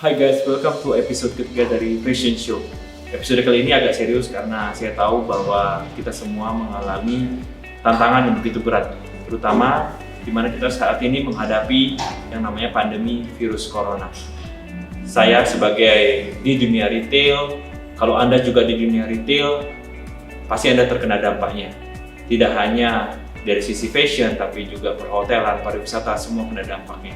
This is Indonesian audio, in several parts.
Hai guys, welcome to episode ketiga dari Fashion Show. Episode kali ini agak serius karena saya tahu bahwa kita semua mengalami tantangan yang begitu berat, terutama di mana kita saat ini menghadapi yang namanya pandemi virus corona. Saya sebagai di dunia retail, kalau Anda juga di dunia retail, pasti Anda terkena dampaknya. Tidak hanya dari sisi fashion, tapi juga perhotelan, pariwisata, semua kena dampaknya.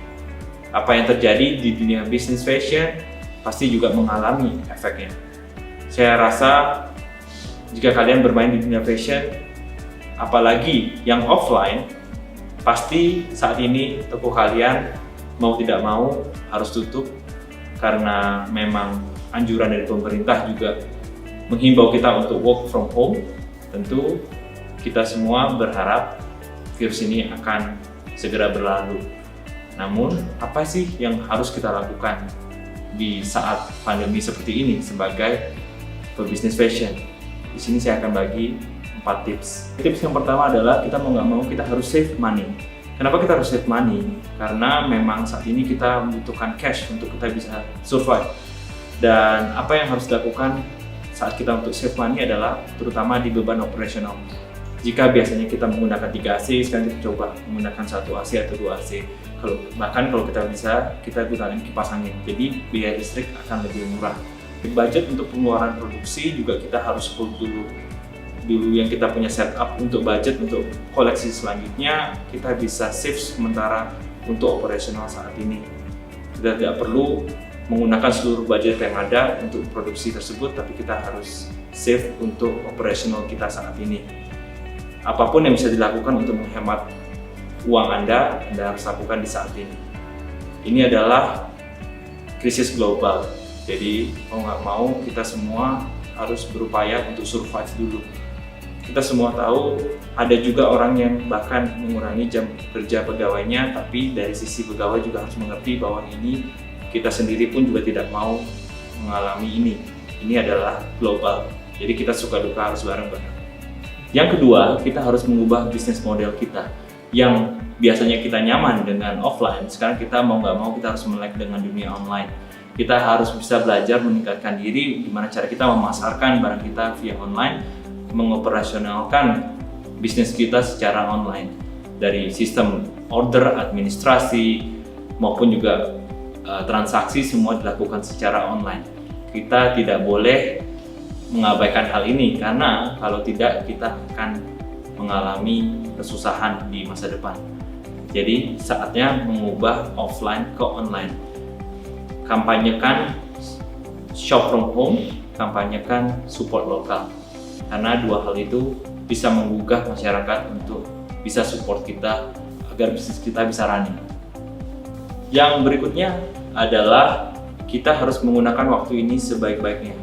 Apa yang terjadi di dunia bisnis fashion pasti juga mengalami efeknya. Saya rasa jika kalian bermain di dunia fashion, apalagi yang offline, pasti saat ini toko kalian mau tidak mau harus tutup karena memang anjuran dari pemerintah juga menghimbau kita untuk work from home. Tentu kita semua berharap virus ini akan segera berlalu. Namun, apa sih yang harus kita lakukan di saat pandemi seperti ini sebagai pebisnis fashion? Di sini saya akan bagi 4 tips. Tips yang pertama adalah kita mau nggak mau kita harus save money. Kenapa kita harus save money? Karena memang saat ini kita membutuhkan cash untuk kita bisa survive. Dan apa yang harus dilakukan saat kita untuk save money adalah terutama di beban operasional. Jika biasanya kita menggunakan 3 AC, sekarang kita coba menggunakan 1 AC atau 2 AC. Bahkan kalau kita bisa, kita gunakan kipas angin. Jadi biaya listrik akan lebih murah. Budget untuk pengeluaran produksi juga kita harus hold dulu yang kita punya setup untuk budget untuk koleksi selanjutnya, kita bisa save sementara untuk operasional saat ini. Kita tidak perlu menggunakan seluruh budget yang ada untuk produksi tersebut, tapi kita harus save untuk operasional kita saat ini. Apapun yang bisa dilakukan untuk menghemat uang Anda harus lakukan di saat ini. Ini adalah krisis global, jadi mau nggak mau kita semua harus berupaya untuk survive dulu. Kita semua tahu ada juga orang yang bahkan mengurangi jam kerja pegawainya, tapi dari sisi pegawai juga harus mengerti bahwa ini kita sendiri pun juga tidak mau mengalami ini. Ini adalah global, jadi kita suka duka harus bareng-bareng. Yang kedua, kita harus mengubah bisnis model kita. Yang biasanya kita nyaman dengan offline, sekarang kita mau nggak mau kita harus melek dengan dunia online. Kita harus bisa belajar meningkatkan diri, gimana cara kita memasarkan barang kita via online, mengoperasionalkan bisnis kita secara online. Dari sistem order, administrasi, maupun juga transaksi semua dilakukan secara online. Kita tidak boleh mengabaikan hal ini karena kalau tidak kita akan mengalami kesusahan di masa depan. Jadi saatnya mengubah offline ke online. Kampanyekan shop from home, kampanyekan support lokal. Karena dua hal itu bisa menggugah masyarakat untuk bisa support kita agar bisnis kita bisa running. Yang berikutnya adalah kita harus menggunakan waktu ini sebaik-baiknya.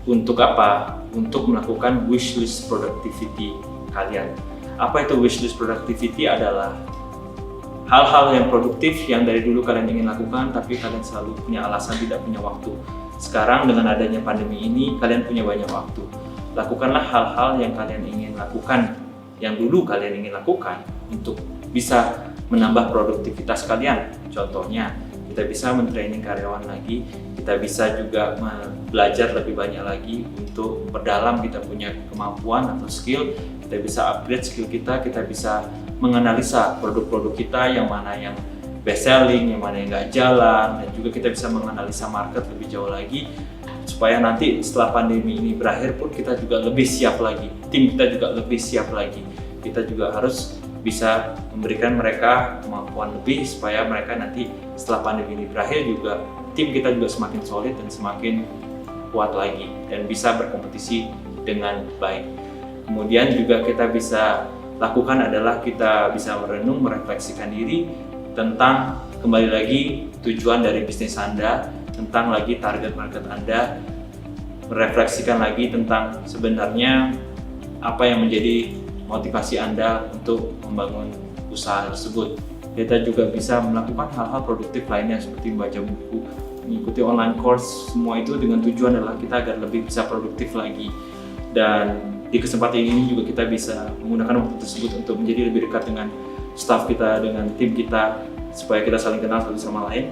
Untuk apa? Untuk melakukan wishlist productivity kalian. Apa itu wishlist productivity? Adalah hal-hal yang produktif yang dari dulu kalian ingin lakukan tapi kalian selalu punya alasan tidak punya waktu. Sekarang dengan adanya pandemi ini kalian punya banyak waktu. Lakukanlah hal-hal yang kalian ingin lakukan, yang dulu kalian ingin lakukan untuk bisa menambah produktivitas kalian. Contohnya, kita bisa mentraining karyawan lagi, kita bisa juga belajar lebih banyak lagi untuk memperdalam kita punya kemampuan atau skill, kita bisa upgrade skill kita bisa menganalisa produk-produk kita yang mana yang best selling, yang mana yang nggak jalan, dan juga kita bisa menganalisa market lebih jauh lagi supaya nanti setelah pandemi ini berakhir pun kita juga lebih siap lagi, tim kita juga lebih siap lagi. Kita juga harus bisa memberikan mereka kemampuan lebih supaya mereka nanti setelah pandemi ini berakhir juga tim kita juga semakin solid dan semakin kuat lagi dan bisa berkompetisi dengan baik. Kemudian juga kita bisa lakukan adalah kita bisa merenung, merefleksikan diri tentang kembali lagi tujuan dari bisnis Anda, tentang lagi target market Anda, merefleksikan lagi tentang sebenarnya apa yang menjadi motivasi Anda untuk membangun usaha tersebut. Kita juga bisa melakukan hal-hal produktif lainnya seperti membaca buku, mengikuti online course, semua itu dengan tujuan adalah kita agar lebih bisa produktif lagi. Dan di kesempatan ini juga kita bisa menggunakan waktu tersebut untuk menjadi lebih dekat dengan staff kita, dengan tim kita, supaya kita saling kenal satu sama lain.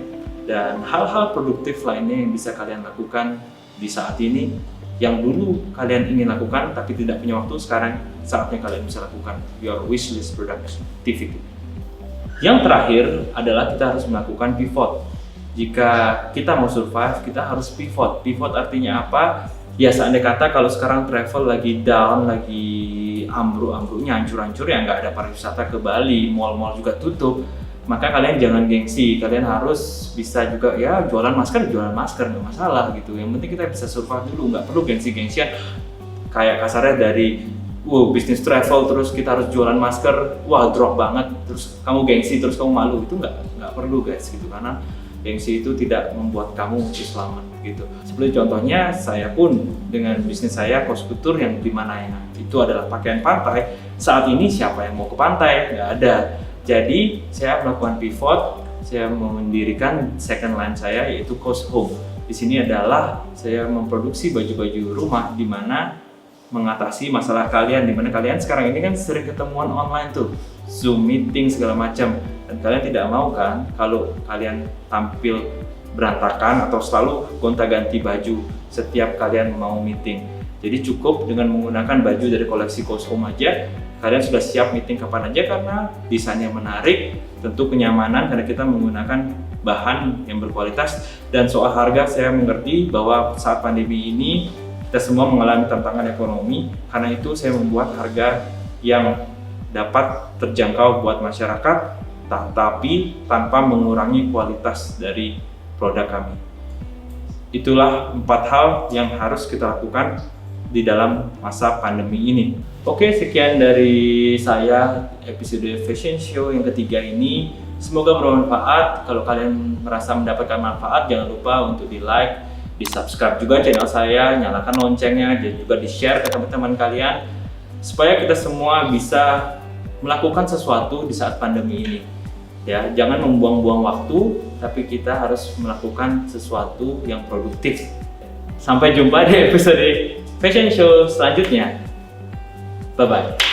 dan hal-hal produktif lainnya yang bisa kalian lakukan di saat ini yang dulu kalian ingin lakukan tapi tidak punya waktu, sekarang saatnya kalian bisa lakukan your wishlist productivity. Yang terakhir adalah kita harus melakukan pivot. Jika kita mau survive, kita harus pivot. Pivot artinya apa? Ya seandainya kata kalau sekarang travel lagi down, lagi ambruk-ambruknya, hancur-hancur, ya nggak ada pariwisata ke Bali, mall-mall juga tutup, maka kalian jangan gengsi, kalian harus bisa juga ya jualan masker nggak masalah gitu. Yang penting kita bisa survive dulu, nggak perlu gengsi-gengsian kayak kasarnya dari bisnis travel terus kita harus jualan masker, drop banget, terus kamu gengsi, terus kamu malu, itu nggak perlu guys gitu, karena gengsi itu tidak membuat kamu selamat gitu. Seperti contohnya saya pun dengan bisnis saya Kos Kultur yang dimana ya itu adalah pakaian pantai. Saat ini siapa yang mau ke pantai? Nggak ada. Jadi saya melakukan pivot, saya mendirikan second line saya yaitu Kos Home. Di sini adalah saya memproduksi baju-baju rumah di mana mengatasi masalah kalian, di mana kalian sekarang ini kan sering ketemuan online tuh, Zoom meeting segala macam, dan kalian tidak mau kan kalau kalian tampil berantakan atau selalu gonta-ganti baju setiap kalian mau meeting. Jadi cukup dengan menggunakan baju dari koleksi Kos Home aja, kalian sudah siap meeting kapan aja karena desainnya menarik, tentu kenyamanan karena kita menggunakan bahan yang berkualitas, dan soal harga saya mengerti bahwa saat pandemi ini kita semua mengalami tantangan ekonomi, karena itu saya membuat harga yang dapat terjangkau buat masyarakat, tapi tanpa mengurangi kualitas dari produk kami. Itulah 4 hal yang harus kita lakukan di dalam masa pandemi ini. Oke, sekian dari saya episode Fashion Show yang ketiga ini. Semoga bermanfaat. Kalau kalian merasa mendapatkan manfaat, jangan lupa untuk di-like, di-subscribe juga channel saya, nyalakan loncengnya, dan juga di-share ke teman-teman kalian supaya kita semua bisa melakukan sesuatu di saat pandemi ini. Ya, jangan membuang-buang waktu, tapi kita harus melakukan sesuatu yang produktif. Sampai jumpa di episode Fashion Show selanjutnya. Bye-bye.